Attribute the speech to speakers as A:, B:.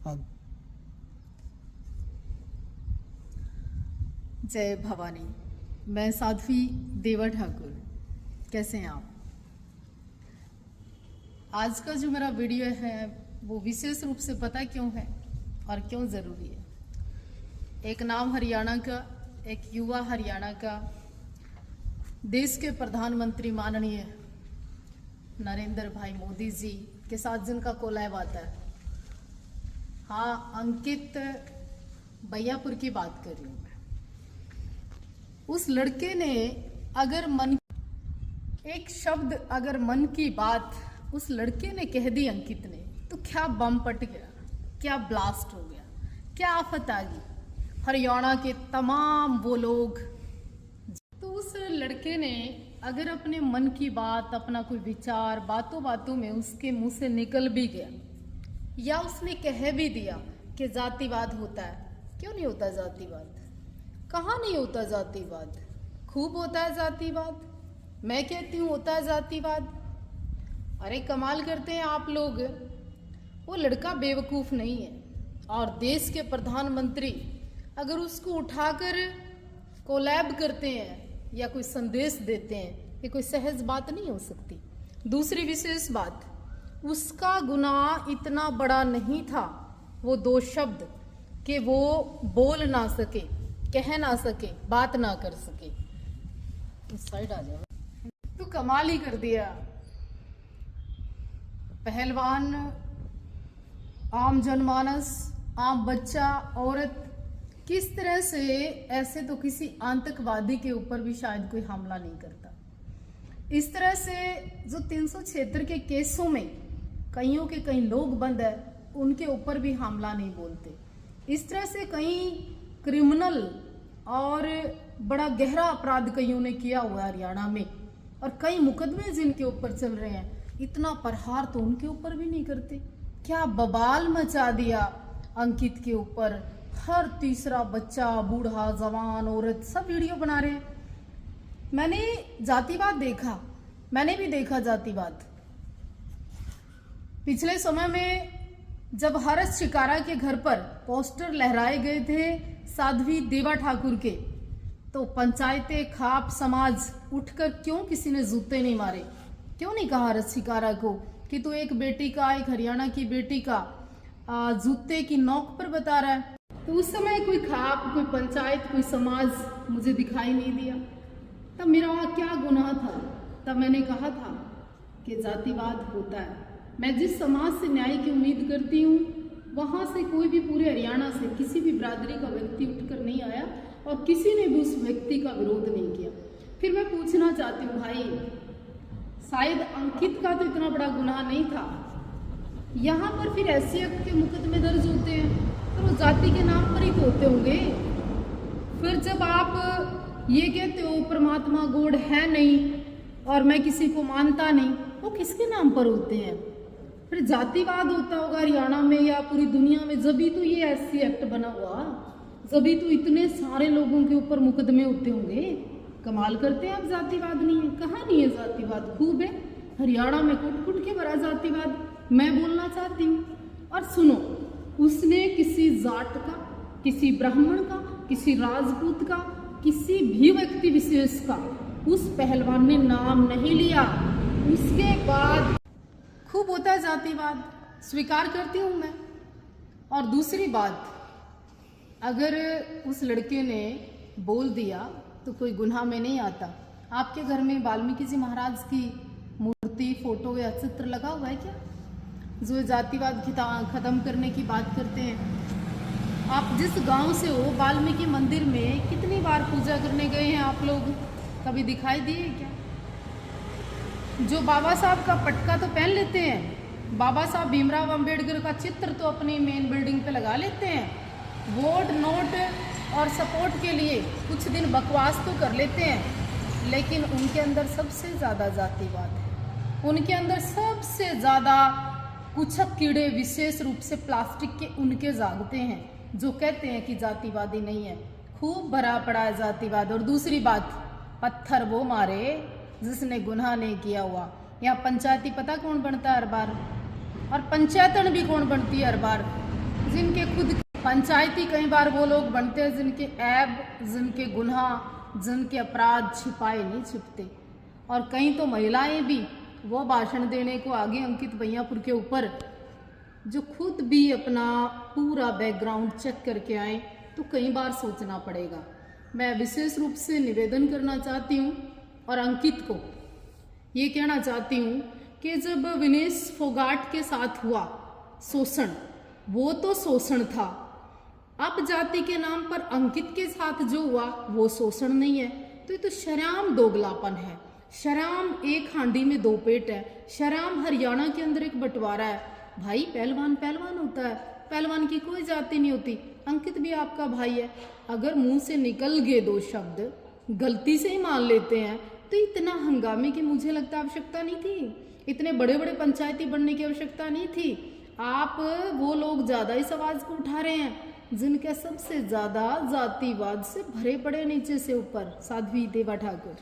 A: हाँ।
B: जय भवानी। मैं साध्वी देवा ठाकुर। कैसे हैं आप? आज का जो मेरा वीडियो है वो विशेष रूप से पता क्यों है और क्यों ज़रूरी है। एक नाम हरियाणा का, एक युवा हरियाणा का, देश के प्रधानमंत्री माननीय नरेंद्र भाई मोदी जी के साथ जिनका कोलैब आता है। हाँ, अंकित बैयापुर की बात कर रही हूँ मैं। उस लड़के ने अगर एक शब्द अगर मन की बात उस लड़के ने कह दी अंकित ने, तो क्या बम फट गया, क्या ब्लास्ट हो गया, क्या आफत आ गई हरियाणा के तमाम वो लोग। तो उस लड़के ने अगर अपने मन की बात, अपना कोई विचार बातों बातों में उसके मुंह से निकल भी गया, या उसने कह भी दिया कि जातिवाद होता है। क्यों नहीं होता जातिवाद? कहाँ नहीं होता जातिवाद? खूब होता है जातिवाद। मैं कहती हूँ होता है जातिवाद। अरे कमाल करते हैं आप लोग। वो लड़का बेवकूफ नहीं है, और देश के प्रधानमंत्री अगर उसको उठाकर कोलैब करते हैं या कोई संदेश देते हैं, ये कोई सहज बात नहीं हो सकती। दूसरी विशेष बात, उसका गुनाह इतना बड़ा नहीं था, वो दो शब्द कि वो बोल ना सके, कह ना सके, बात ना कर सके। इस साइड आ जाओ। तो कमाल ही कर दिया। पहलवान, आम जनमानस, आम बच्चा, औरत, किस तरह से ऐसे तो किसी आतंकवादी के ऊपर भी शायद कोई हमला नहीं करता। इस तरह से जो 376 के केसों में कईयों के कई लोग बंद है, उनके ऊपर भी हमला नहीं बोलते। इस तरह से कई क्रिमिनल और बड़ा गहरा अपराध कईयों ने किया हुआ है हरियाणा में, और कई मुकदमे जिनके ऊपर चल रहे हैं, इतना प्रहार तो उनके ऊपर भी नहीं करते। क्या बवाल मचा दिया अंकित के ऊपर। हर तीसरा बच्चा, बूढ़ा, जवान, औरत सब वीडियो बना रहे हैं। मैंने जातिवाद देखा, मैंने भी देखा जातिवाद। पिछले समय में जब हर्ष शिकारा के घर पर पोस्टर लहराए गए थे साध्वी देवा ठाकुर के, तो पंचायतें, खाप समाज उठकर क्यों किसी ने जूते नहीं मारे? क्यों नहीं कहा हर्ष शिकारा को कि तू एक बेटी का, एक हरियाणा की बेटी का जूते की नोक पर बता रहा है? तो उस समय कोई खाप, कोई पंचायत, कोई समाज मुझे दिखाई नहीं दिया। तब मेरा वहाँ क्या गुनाह था? तब मैंने कहा था कि जातिवाद होता है। मैं जिस समाज से न्याय की उम्मीद करती हूँ, वहाँ से कोई भी पूरे हरियाणा से किसी भी बिरादरी का व्यक्ति उठकर नहीं आया, और किसी ने भी उस व्यक्ति का विरोध नहीं किया। फिर मैं पूछना चाहती हूँ भाई, शायद अंकित का तो इतना बड़ा गुनाह नहीं था, यहाँ पर फिर ऐसे एक्ट के मुकदमे दर्ज होते हैं, तो वो जाति के नाम पर ही तो होते होंगे। फिर जब आप ये कहते हो परमात्मा गॉड है नहीं और मैं किसी को मानता नहीं, वो किसके नाम पर होते हैं? फिर जातिवाद होता होगा हरियाणा में या पूरी दुनिया में, जब भी तो ये ऐसी एक्ट बना हुआ, जब भी तो इतने सारे लोगों के ऊपर मुकदमे होते होंगे। कमाल करते हैं आप, जातिवाद नहीं है। कहाँ नहीं है जातिवाद? खूब है हरियाणा में, कुट कुट के भरा जातिवाद। मैं बोलना चाहती हूँ, और सुनो, उसने किसी जाट का, किसी ब्राह्मण का, किसी राजपूत का, किसी भी व्यक्ति विशेष का उस पहलवान ने नाम नहीं लिया। उसके बाद खूब होता है जातिवाद, स्वीकार करती हूँ मैं। और दूसरी बात, अगर उस लड़के ने बोल दिया तो कोई गुनाह में नहीं आता। आपके घर में वाल्मीकि जी महाराज की मूर्ति, फोटो या चित्र लगा हुआ है क्या? जो जातिवाद खत्म करने की बात करते हैं। आप जिस गांव से हो, वाल्मीकि मंदिर में कितनी बार पूजा करने गए हैं आप लोग? कभी दिखाई दिए क्या? जो बाबा साहब का पटका तो पहन लेते हैं, बाबा साहब भीमराव अंबेडकर का चित्र तो अपनी मेन बिल्डिंग पे लगा लेते हैं, वोट नोट और सपोर्ट के लिए कुछ दिन बकवास तो कर लेते हैं, लेकिन उनके अंदर सबसे ज़्यादा जातिवाद है। उनके अंदर सबसे ज़्यादा कुछक कीड़े विशेष रूप से प्लास्टिक के उनके जागते हैं, जो कहते हैं कि जातिवादी नहीं है। खूब भरा पड़ा है जातिवाद। और दूसरी बात, पत्थर वो मारे जिसने गुनाह नहीं किया हुआ। यहाँ पंचायती पता कौन बनता है हर बार, और पंचायतन भी कौन बनती है हर बार? जिनके खुद पंचायती कई बार वो लोग बनते हैं जिनके ऐब, जिनके गुनाह, जिनके अपराध छिपाए नहीं छिपते। और कई तो महिलाएं भी वो भाषण देने को आगे अंकित भैयापुर के ऊपर, जो खुद भी अपना पूरा बैकग्राउंड चेक करके आए, तो कई बार सोचना पड़ेगा। मैं विशेष रूप से निवेदन करना चाहती हूँ और अंकित को ये कहना चाहती हूँ कि जब विनेश फोगाट के साथ हुआ शोषण, वो तो शोषण था। अब जाति के नाम पर अंकित के साथ जो हुआ वो शोषण नहीं है। तो ये तो शरेआम दोगलापन है, शरेआम एक हांडी में दो पेट है, शरेआम हरियाणा के अंदर एक बंटवारा है। भाई पहलवान पहलवान होता है, पहलवान की कोई जाति नहीं होती। अंकित भी आपका भाई है। अगर मुंह से निकल गए दो शब्द गलती से ही मान लेते हैं, तो इतना हंगामे की मुझे लगता आवश्यकता नहीं थी, इतने बड़े बड़े पंचायती बनने की आवश्यकता नहीं थी। आप वो लोग ज्यादा इस आवाज को उठा रहे हैं जिनके सबसे ज्यादा जातिवाद से भरे पड़े नीचे से ऊपर। साध्वी देवा ठाकुर।